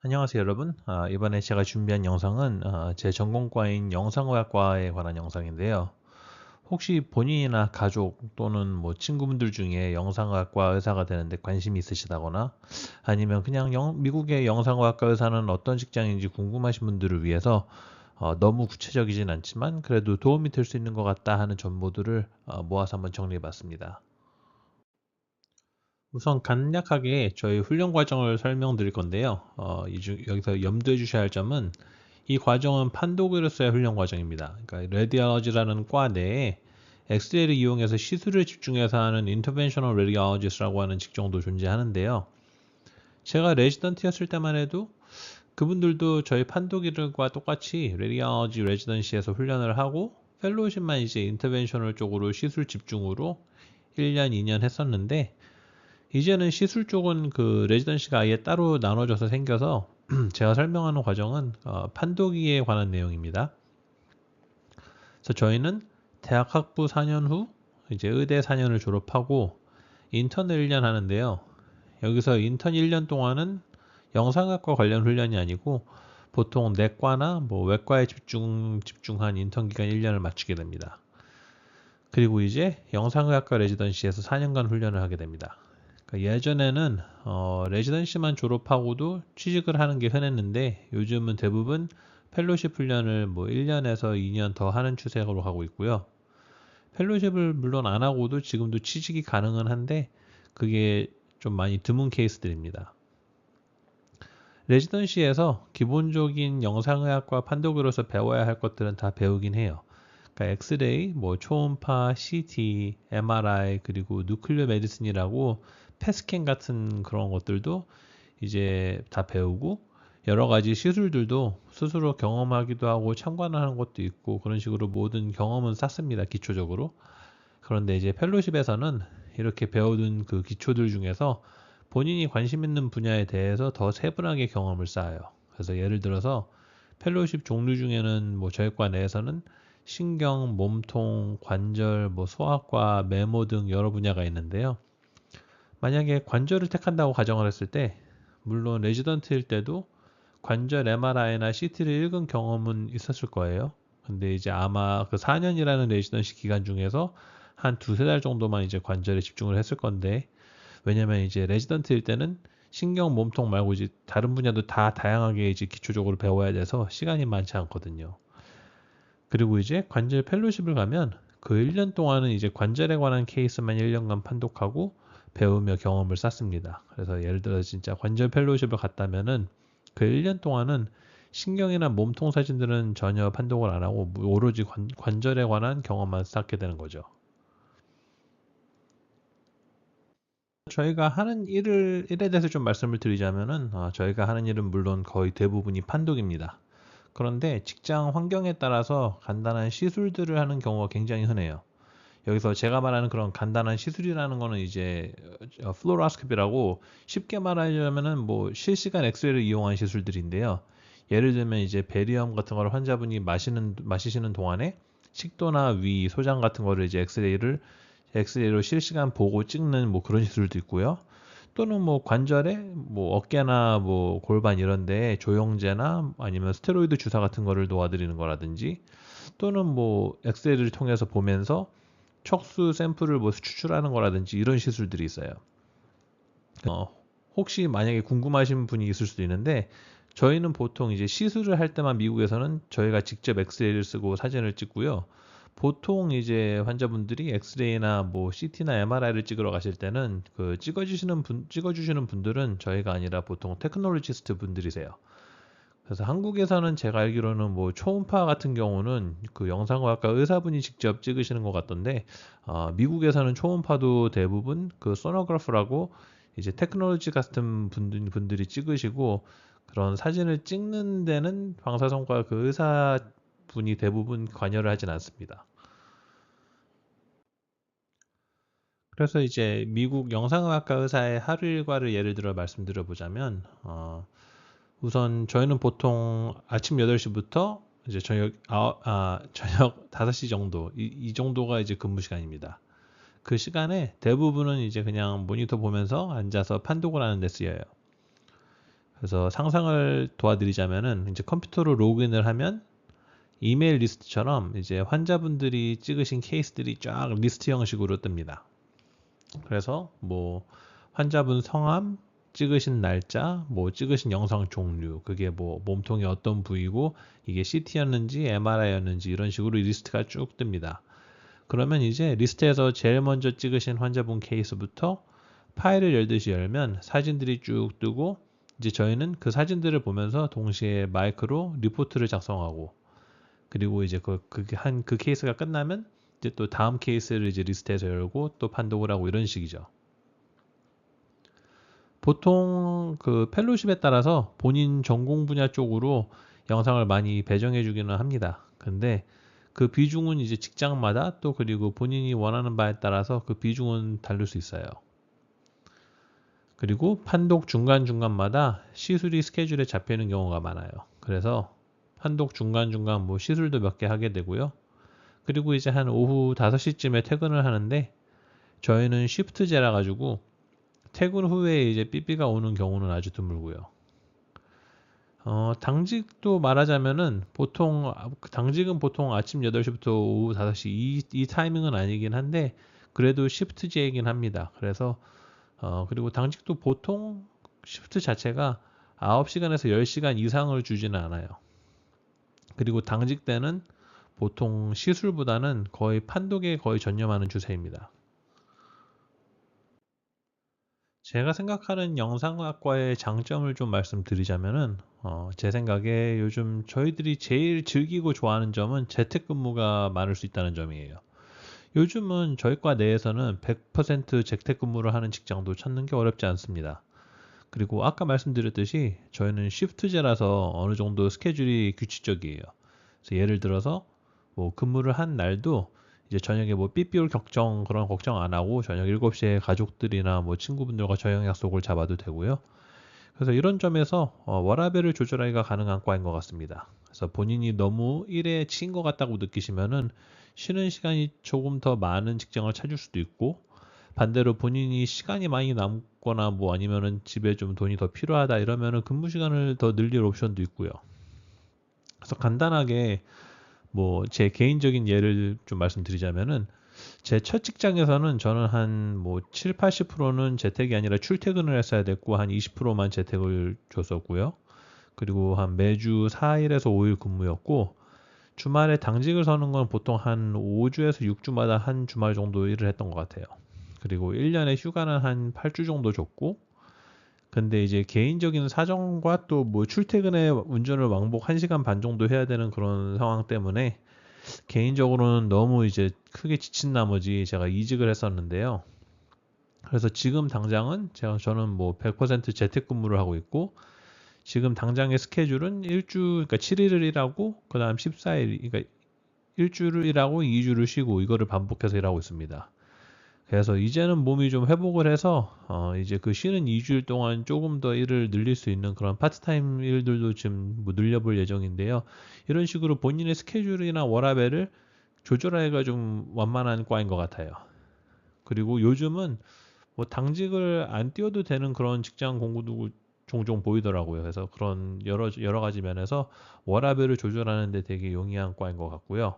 안녕하세요 여러분. 이번에 제가 준비한 영상은 제 전공과인 영상의학과에 관한 영상인데요. 혹시 본인이나 가족 또는 뭐 친구분들 중에 영상의학과 의사가 되는데 관심이 있으시다거나 아니면 그냥 미국의 영상의학과 의사는 어떤 직장인지 궁금하신 분들을 위해서 너무 구체적이진 않지만 그래도 도움이 될 수 있는 것 같다 하는 정보들을 모아서 한번 정리해 봤습니다. 우선 간략하게 저희 훈련 과정을 설명드릴 건데요. 여기서 염두해 주셔야 할 점은 이 과정은 판독으로서의 훈련 과정입니다. 그러니까 레디올로지라는 과 내에 엑스레이를 이용해서 시술에 집중해서 하는 인터벤셔널 레디올로지스트라고 하는 직종도 존재하는데요. 제가 레지던트였을 때만 해도 그분들도 저희 판독일과 똑같이 레디올로지 레지던시에서 훈련을 하고 펠로우십만 이제 인터벤셔널 쪽으로 시술 집중으로 1년, 2년 했었는데 이제는 시술 쪽은 그 레지던시가 아예 따로 나눠져서 생겨서 제가 설명하는 과정은 판도기에 관한 내용입니다. 그래서 저희는 대학 학부 4년 후 이제 의대 4년을 졸업하고 인턴을 1년 하는데요. 여기서 인턴 1년 동안은 영상학과 관련 훈련이 아니고 보통 내과나 뭐 외과에 집중한 인턴 기간 1년을 마치게 됩니다. 그리고 이제 영상의학과 레지던시에서 4년간 훈련을 하게 됩니다. 그러니까 예전에는 레지던시만 졸업하고도 취직을 하는 게 흔했는데 요즘은 대부분 펠로십 훈련을 뭐 1년에서 2년 더 하는 추세로 가고 있고요. 펠로십을 물론 안 하고도 지금도 취직이 가능은 한데 그게 좀 많이 드문 케이스들입니다. 레지던시에서 기본적인 영상의학과 판독으로서 배워야 할 것들은 다 배우긴 해요. 그러니까 엑스레이, 뭐 초음파, CT, MRI 그리고 누클리어 메디슨이라고 패스캔 같은 그런 것들도 이제 다 배우고 여러 가지 시술들도 스스로 경험하기도 하고 참관하는 것도 있고 그런 식으로 모든 경험은 쌓습니다. 기초적으로. 그런데 이제 펠로십에서는 이렇게 배워둔 그 기초들 중에서 본인이 관심 있는 분야에 대해서 더 세분하게 경험을 쌓아요. 그래서 예를 들어서 펠로십 종류 중에는 뭐 저희과 내에서는 신경, 몸통, 관절, 뭐 소아과, 메모 등 여러 분야가 있는데요. 만약에 관절을 택한다고 가정을 했을 때, 물론 레지던트일 때도 관절 MRI나 CT를 읽은 경험은 있었을 거예요. 근데 이제 아마 그 4년이라는 레지던시 기간 중에서 한 두세 달 정도만 이제 관절에 집중을 했을 건데, 왜냐면 이제 레지던트일 때는 신경, 몸통 말고 이제 다른 분야도 다 다양하게 이제 기초적으로 배워야 돼서 시간이 많지 않거든요. 그리고 이제 관절 펠로십을 가면 그 1년 동안은 이제 관절에 관한 케이스만 1년간 판독하고 배우며 경험을 쌓습니다. 그래서 예를 들어 진짜 관절 펠로십을 갔다면은 그 1년 동안은 신경이나 몸통 사진들은 전혀 판독을 안 하고 오로지 관절에 관한 경험만 쌓게 되는 거죠. 저희가 하는 일에 대해서 좀 말씀을 드리자면은 저희가 하는 일은 물론 거의 대부분이 판독입니다. 그런데 직장 환경에 따라서 간단한 시술들을 하는 경우가 굉장히 흔해요. 여기서 제가 말하는 그런 간단한 시술이라는 거는 이제 플로라스코피라고 쉽게 말하자면은 뭐 실시간 엑스레이를 이용한 시술들인데요. 예를 들면 이제 베리엄 같은 걸 환자분이 마시시는 동안에 식도나 위, 소장 같은 거를 이제 엑스레이로 실시간 보고 찍는 뭐 그런 시술도 있고요. 또는 뭐 관절에 뭐 어깨나 뭐 골반 이런데 조영제나 아니면 스테로이드 주사 같은 거를 놓아드리는 거라든지 또는 뭐 엑스레이를 통해서 보면서 척수 샘플을 뭐 추출하는 거라든지 이런 시술들이 있어요. 어, 혹시 만약에 궁금하신 분이 있을 수도 있는데 저희는 보통 이제 시술을 할 때만 미국에서는 저희가 직접 엑스레이를 쓰고 사진을 찍고요. 보통 이제 환자분들이 엑스레이나 뭐 CT나 MRI를 찍으러 가실 때는 그 찍어주시는 분들은 저희가 아니라 보통 테크놀로지스트 분들이세요. 그래서 한국에서는 제가 알기로는 뭐 초음파 같은 경우는 그 영상과학과 의사분이 직접 찍으시는 것 같던데 미국에서는 초음파도 대부분 그 소노그래프라고 이제 테크놀로지 같은 분들이 찍으시고 그런 사진을 찍는 데는 방사선과 그 의사분이 대부분 관여를 하진 않습니다. 그래서 이제 미국 영상의학과 의사의 하루 일과를 예를 들어 말씀드려 보자면 우선 저희는 보통 아침 8시부터 이제 저녁 5시 정도, 이 정도가 이제 근무 시간입니다. 그 시간에 대부분은 이제 그냥 모니터 보면서 앉아서 판독을 하는 데 쓰여요. 그래서 상상을 도와드리자면은 이제 컴퓨터로 로그인을 하면 이메일 리스트처럼 이제 환자분들이 찍으신 케이스들이 쫙 리스트 형식으로 뜹니다. 그래서 뭐 환자분 성함, 찍으신 날짜, 뭐 찍으신 영상 종류, 그게 뭐 몸통의 어떤 부위고 이게 CT였는지 MRI였는지 이런 식으로 리스트가 쭉 뜹니다. 그러면 이제 리스트에서 제일 먼저 찍으신 환자분 케이스부터 파일을 열듯이 열면 사진들이 쭉 뜨고 이제 저희는 그 사진들을 보면서 동시에 마이크로 리포트를 작성하고 그리고 이제 그 케이스가 끝나면 이제 또 다음 케이스를 이제 리스트에서 열고 또 판독을 하고 이런 식이죠. 보통 그 펠로십에 따라서 본인 전공 분야 쪽으로 영상을 많이 배정해 주기는 합니다. 근데 그 비중은 이제 직장마다 또 그리고 본인이 원하는 바에 따라서 그 비중은 다를 수 있어요. 그리고 판독 중간중간마다 시술이 스케줄에 잡히는 경우가 많아요. 그래서 판독 중간중간 뭐 시술도 몇 개 하게 되고요. 그리고 이제 한 오후 5시쯤에 퇴근을 하는데 저희는 시프트제라 가지고 퇴근 후에 이제 삐삐가 오는 경우는 아주 드물고요. 당직도 말하자면은 당직은 보통 아침 8시부터 오후 5시 이 타이밍은 아니긴 한데 그래도 시프트제이긴 합니다. 그래서 그리고 당직도 보통 시프트 자체가 9시간에서 10시간 이상을 주지는 않아요. 그리고 당직 때는 보통 시술보다는 거의 판독에 거의 전념하는 추세입니다. 제가 생각하는 영상학과의 장점을 좀 말씀드리자면은 제 생각에 요즘 저희들이 제일 즐기고 좋아하는 점은 재택근무가 많을 수 있다는 점이에요. 요즘은 저희과 내에서는 100% 재택근무를 하는 직장도 찾는 게 어렵지 않습니다. 그리고 아까 말씀드렸듯이 저희는 시프트제라서 어느 정도 스케줄이 규칙적이에요. 그래서 예를 들어서 뭐 근무를 한 날도 이제 저녁에 뭐 삐삐올 걱정 그런 걱정 안 하고 저녁 7시에 가족들이나 뭐 친구분들과 저녁 약속을 잡아도 되고요. 그래서 이런 점에서 워라밸을 조절하기가 가능한 과인 것 같습니다. 그래서 본인이 너무 일에 치인 것 같다고 느끼시면은 쉬는 시간이 조금 더 많은 직장을 찾을 수도 있고 반대로 본인이 시간이 많이 남거나 뭐 아니면은 집에 좀 돈이 더 필요하다 이러면은 근무 시간을 더 늘릴 옵션도 있고요. 그래서 간단하게 뭐 제 개인적인 예를 좀 말씀드리자면은 제 첫 직장에서는 저는 한 뭐 7, 80%는 재택이 아니라 출퇴근을 했어야 됐고 한 20%만 재택을 줬었고요. 그리고 한 매주 4일에서 5일 근무였고 주말에 당직을 서는 건 보통 한 5주에서 6주마다 한 주말 정도 일을 했던 것 같아요. 그리고 1년에 휴가는 한 8주 정도 줬고 근데 이제 개인적인 사정과 또 뭐 출퇴근에 운전을 왕복 1시간 반 정도 해야 되는 그런 상황 때문에 개인적으로는 너무 이제 크게 지친 나머지 제가 이직을 했었는데요. 그래서 지금 당장은 저는 뭐 100% 재택근무를 하고 있고 지금 당장의 스케줄은 그러니까 7일을 일하고 그다음 14일, 그러니까 일주를 일하고 2주를 쉬고 이거를 반복해서 일하고 있습니다. 그래서 이제는 몸이 좀 회복을 해서 이제 그 쉬는 2주일 동안 조금 더 일을 늘릴 수 있는 그런 파트타임 일들도 지금 뭐 늘려볼 예정인데요. 이런 식으로 본인의 스케줄이나 워라밸을 조절하기가 좀 완만한 과인 것 같아요. 그리고 요즘은 뭐 당직을 안 띄워도 되는 그런 직장 공고도 종종 보이더라고요. 그래서 그런 여러 가지 면에서 워라밸을 조절하는 데 되게 용이한 과인 것 같고요.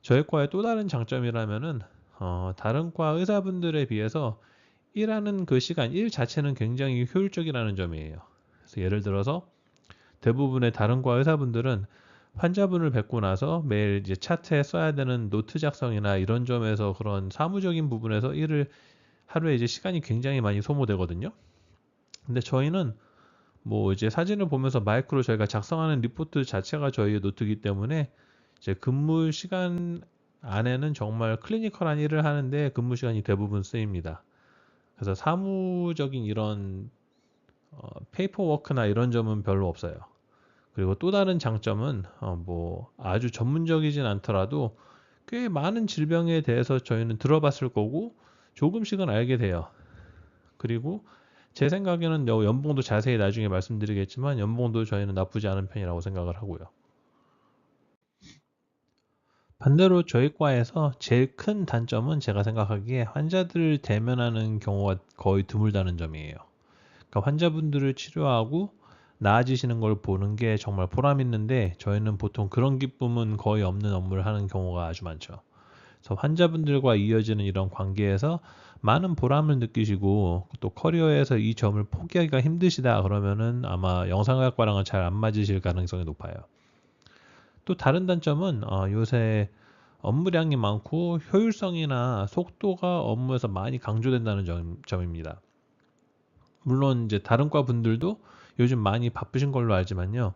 저희 과의 또 다른 장점이라면은 다른 과 의사분들에 비해서 일하는 그 시간, 일 자체는 굉장히 효율적이라는 점이에요. 그래서 예를 들어서 대부분의 다른 과 의사분들은 환자분을 뵙고 나서 매일 이제 차트에 써야 되는 노트 작성이나 이런 점에서 그런 사무적인 부분에서 일을 하루에 이제 시간이 굉장히 많이 소모되거든요. 근데 저희는 뭐 이제 사진을 보면서 마이크로 저희가 작성하는 리포트 자체가 저희의 노트이기 때문에 이제 근무 시간 안에는 정말 클리니컬한 일을 하는데 근무 시간이 대부분 쓰입니다. 그래서 사무적인 이런 페이퍼 워크나 이런 점은 별로 없어요. 그리고 또 다른 장점은 뭐 아주 전문적이진 않더라도 꽤 많은 질병에 대해서 저희는 들어봤을 거고 조금씩은 알게 돼요. 그리고 제 생각에는 연봉도 자세히 나중에 말씀드리겠지만 연봉도 저희는 나쁘지 않은 편이라고 생각을 하고요. 반대로 저희 과에서 제일 큰 단점은 제가 생각하기에 환자들을 대면하는 경우가 거의 드물다는 점이에요. 그러니까 환자분들을 치료하고 나아지시는 걸 보는 게 정말 보람 있는데 저희는 보통 그런 기쁨은 거의 없는 업무를 하는 경우가 아주 많죠. 그래서 환자분들과 이어지는 이런 관계에서 많은 보람을 느끼시고 또 커리어에서 이 점을 포기하기가 힘드시다 그러면은 아마 영상의학과랑은 잘 안 맞으실 가능성이 높아요. 또 다른 단점은 요새 업무량이 많고 효율성이나 속도가 업무에서 많이 강조된다는 점입니다. 물론 이제 다른 과 분들도 요즘 많이 바쁘신 걸로 알지만요.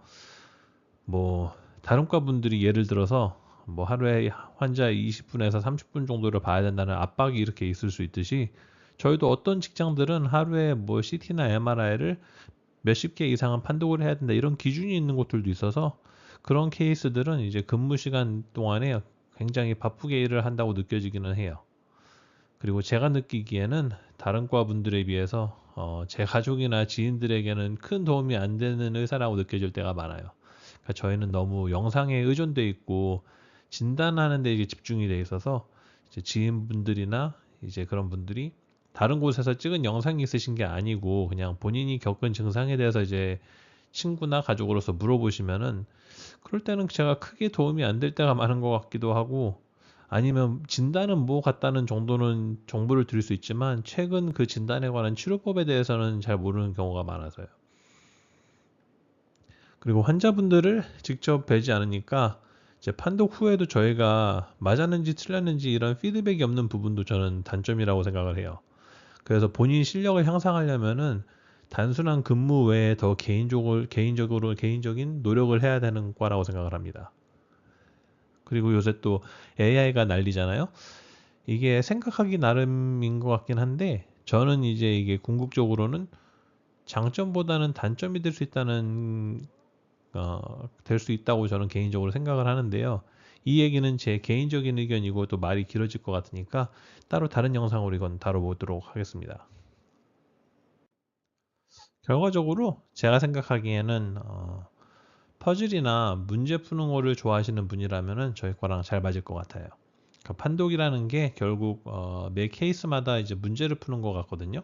뭐 다른 과 분들이 예를 들어서 뭐 하루에 환자 20분에서 30분 정도를 봐야 된다는 압박이 이렇게 있을 수 있듯이 저희도 어떤 직장들은 하루에 뭐 CT나 MRI를 몇십 개 이상은 판독을 해야 된다 이런 기준이 있는 곳들도 있어서 그런 케이스들은 이제 근무 시간 동안에 굉장히 바쁘게 일을 한다고 느껴지기는 해요. 그리고 제가 느끼기에는 다른 과 분들에 비해서 제 가족이나 지인들에게는 큰 도움이 안 되는 의사라고 느껴질 때가 많아요. 그러니까 저희는 너무 영상에 의존돼 있고 진단하는 데 이게 집중이 돼 있어서 이제 지인분들이나 이제 그런 분들이 다른 곳에서 찍은 영상이 있으신 게 아니고 그냥 본인이 겪은 증상에 대해서 이제 친구나 가족으로서 물어보시면은 그럴 때는 제가 크게 도움이 안 될 때가 많은 것 같기도 하고 아니면 진단은 뭐 같다는 정도는 정보를 드릴 수 있지만 최근 그 진단에 관한 치료법에 대해서는 잘 모르는 경우가 많아서요. 그리고 환자분들을 직접 뵈지 않으니까 이제 판독 후에도 저희가 맞았는지 틀렸는지 이런 피드백이 없는 부분도 저는 단점이라고 생각을 해요. 그래서 본인 실력을 향상하려면은 단순한 근무 외에 더 개인적인 노력을 해야 되는 과라고 생각을 합니다. 그리고 요새 또 AI가 난리잖아요. 이게 생각하기 나름인 것 같긴 한데 저는 이제 이게 궁극적으로는 장점보다는 단점이 될 수 있다고 저는 개인적으로 생각을 하는데요. 이 얘기는 제 개인적인 의견이고 또 말이 길어질 것 같으니까 따로 다른 영상으로 이건 다뤄보도록 하겠습니다. 결과적으로 제가 생각하기에는 퍼즐이나 문제 푸는 거를 좋아하시는 분이라면은 저희 거랑 잘 맞을 것 같아요. 그러니까 판독이라는 게 결국 매 케이스마다 이제 문제를 푸는 것 같거든요.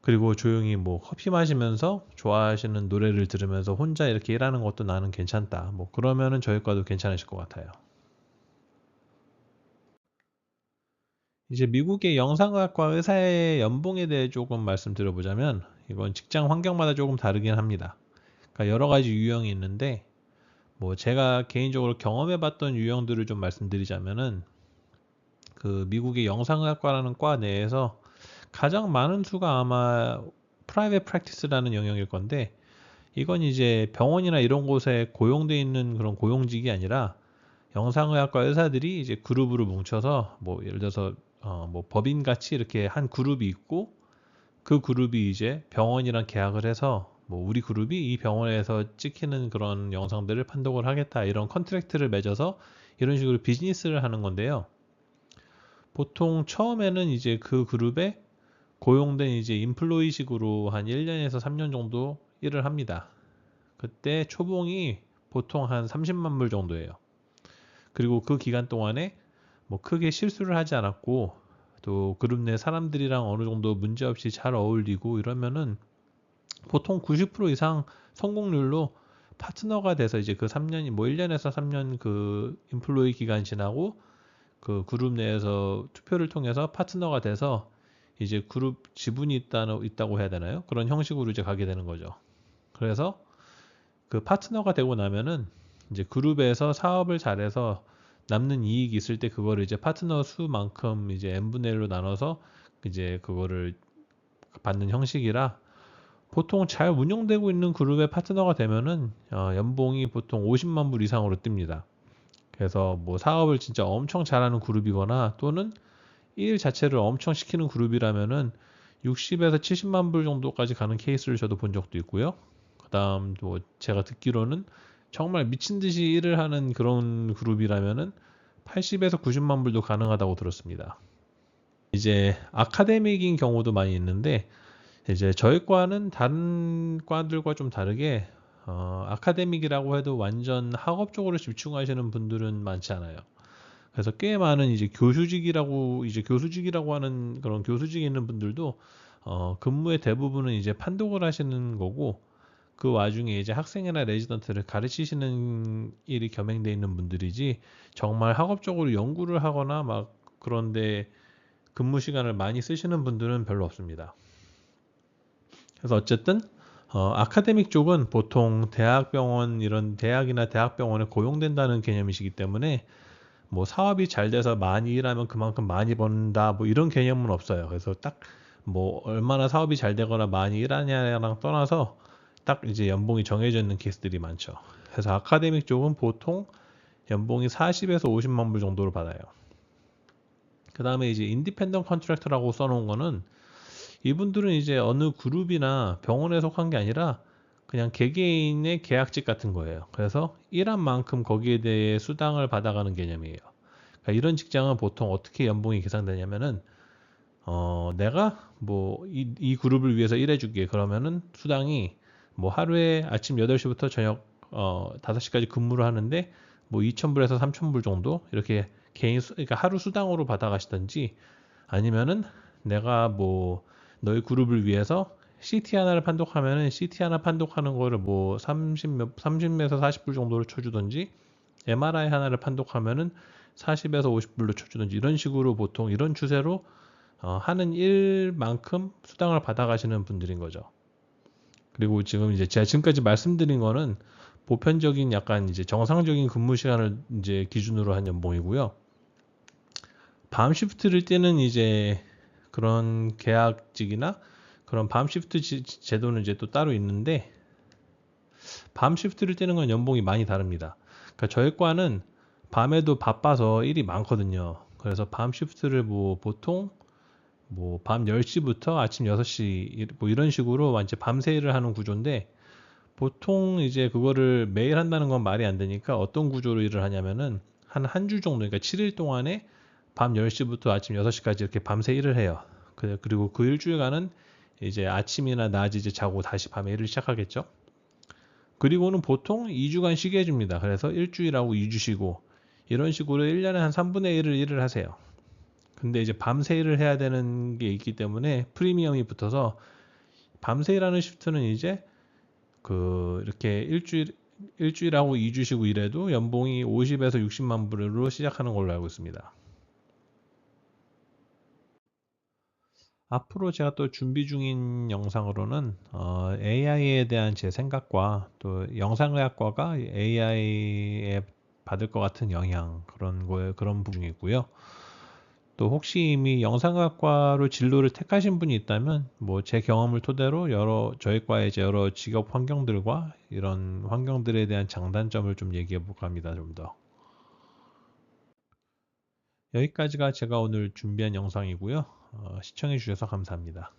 그리고 조용히 뭐 커피 마시면서 좋아하시는 노래를 들으면서 혼자 이렇게 일하는 것도 나는 괜찮다. 뭐 그러면은 저희 과도 괜찮으실 것 같아요. 이제 미국의 영상의학과 의사의 연봉에 대해 조금 말씀드려보자면 이건 직장 환경마다 조금 다르긴 합니다. 그러니까 여러 가지 유형이 있는데 뭐 제가 개인적으로 경험해봤던 유형들을 좀 말씀드리자면은 그 미국의 영상의학과라는 과 내에서 가장 많은 수가 아마 프라이빗 프랙티스라는 영역일 건데 이건 이제 병원이나 이런 곳에 고용돼 있는 그런 고용직이 아니라 영상의학과 의사들이 이제 그룹으로 뭉쳐서 뭐 예를 들어서 뭐 법인 같이 이렇게 한 그룹이 있고 그 그룹이 이제 병원이랑 계약을 해서 뭐 우리 그룹이 이 병원에서 찍히는 그런 영상들을 판독을 하겠다 이런 컨트랙트를 맺어서 이런 식으로 비즈니스를 하는 건데요. 보통 처음에는 이제 그 그룹에 고용된 이제 인플로이식으로 한 1년에서 3년 정도 일을 합니다. 그때 초봉이 보통 한 30만 불 정도예요. 그리고 그 기간 동안에 뭐 크게 실수를 하지 않았고 또 그룹 내 사람들이랑 어느 정도 문제 없이 잘 어울리고 이러면은 보통 90% 이상 성공률로 파트너가 돼서 이제 그 3년이 뭐 1년에서 3년 그 인플로이 기간 지나고 그 그룹 내에서 투표를 통해서 파트너가 돼서 이제 그룹 지분이 있다고 해야 되나요? 그런 형식으로 이제 가게 되는 거죠. 그래서 그 파트너가 되고 나면은 이제 그룹에서 사업을 잘해서 남는 이익이 있을 때 그거를 이제 파트너 수만큼 이제 n분의 1로 나눠서 이제 그거를 받는 형식이라 보통 잘 운영되고 있는 그룹의 파트너가 되면은 연봉이 보통 50만 불 이상으로 뜹니다. 그래서 뭐 사업을 진짜 엄청 잘하는 그룹이거나 또는 일 자체를 엄청 시키는 그룹이라면은 60에서 70만 불 정도까지 가는 케이스를 저도 본 적도 있고요. 그다음 뭐 제가 듣기로는 정말 미친 듯이 일을 하는 그런 그룹이라면은 80에서 90만 불도 가능하다고 들었습니다. 이제 아카데믹인 경우도 많이 있는데 이제 저희 과는 다른 과들과 좀 다르게 아카데믹이라고 해도 완전 학업 쪽으로 집중하시는 분들은 많지 않아요. 그래서 꽤 많은 이제 교수직이라고 하는 그런 교수직에 있는 분들도 근무의 대부분은 이제 판독을 하시는 거고 그 와중에 이제 학생이나 레지던트를 가르치시는 일이 겸행돼 있는 분들이지 정말 학업적으로 연구를 하거나 막 그런데 근무 시간을 많이 쓰시는 분들은 별로 없습니다. 그래서 어쨌든 아카데믹 쪽은 보통 대학병원 이런 대학이나 대학병원에 고용된다는 개념이시기 때문에 뭐 사업이 잘 돼서 많이 일하면 그만큼 많이 번다 뭐 이런 개념은 없어요. 그래서 딱 뭐 얼마나 사업이 잘 되거나 많이 일하냐랑 떠나서 딱 이제 연봉이 정해져 있는 케이스들이 많죠. 그래서 아카데믹 쪽은 보통 연봉이 40에서 50만 불 정도로 받아요. 그 다음에 이제 인디펜던트 컨트랙터라고 써놓은 거는 이분들은 이제 어느 그룹이나 병원에 속한 게 아니라 그냥 개개인의 계약직 같은 거예요. 그래서 일한 만큼 거기에 대해 수당을 받아가는 개념이에요. 그러니까 이런 직장은 보통 어떻게 연봉이 계산되냐면은 내가 뭐 이 그룹을 위해서 일해줄게 그러면은 수당이 뭐 하루에 아침 8시부터 저녁 5시까지 근무를 하는데 뭐 2,000불에서 3,000불 정도 이렇게 그러니까 하루 수당으로 받아가시던지 아니면은 내가 뭐 너희 그룹을 위해서 CT 하나를 판독하면은 CT 하나 판독하는 거를 뭐 30에서 40불 정도로 쳐주던지 MRI 하나를 판독하면은 40에서 50불로 쳐주던지 이런 식으로 보통 이런 추세로 하는 일만큼 수당을 받아가시는 분들인 거죠. 그리고 지금 이제 제가 지금까지 말씀드린 거는 보편적인 약간 이제 정상적인 근무 시간을 이제 기준으로 한 연봉이고요. 밤 시프트를 뛰는 이제 그런 계약직이나 그런 밤 시프트 제도는 이제 또 따로 있는데 밤 시프트를 뛰는 건 연봉이 많이 다릅니다. 그러니까 저희 과는 밤에도 바빠서 일이 많거든요. 그래서 밤 시프트를 뭐 보통 뭐 밤 10시부터 아침 6시 뭐 이런 식으로 완전 밤새 일을 하는 구조인데 보통 이제 그거를 매일 한다는 건 말이 안 되니까 어떤 구조로 일을 하냐면은 한 주 정도 그러니까 7일 동안에 밤 10시부터 아침 6시까지 이렇게 밤새 일을 해요. 그리고 그 일주일간은 이제 아침이나 낮 이제 자고 다시 밤에 일을 시작하겠죠. 그리고는 보통 2주간 쉬게 해줍니다. 그래서 일주일하고 2주 쉬고 이런 식으로 1년에 한 3분의 1을 일을 하세요. 근데 이제 밤새 일을 해야 되는 게 있기 때문에 프리미엄이 붙어서 밤새 일하는 시프트는 이제 그 이렇게 일주일하고 2주 쉬고 이래도 연봉이 50에서 60만 불로 시작하는 걸로 알고 있습니다. 앞으로 제가 또 준비 중인 영상으로는 AI에 대한 제 생각과 또 영상의학과가 AI에 받을 것 같은 영향 그런 거에 그런 부분이 있고요. 또 혹시 이미 영상학과로 진로를 택하신 분이 있다면 뭐 제 경험을 토대로 여러 저희 과의 이제 여러 직업 환경들과 이런 환경들에 대한 장단점을 좀 얘기해 볼까 합니다. 좀 더. 여기까지가 제가 오늘 준비한 영상이고요. 시청해 주셔서 감사합니다.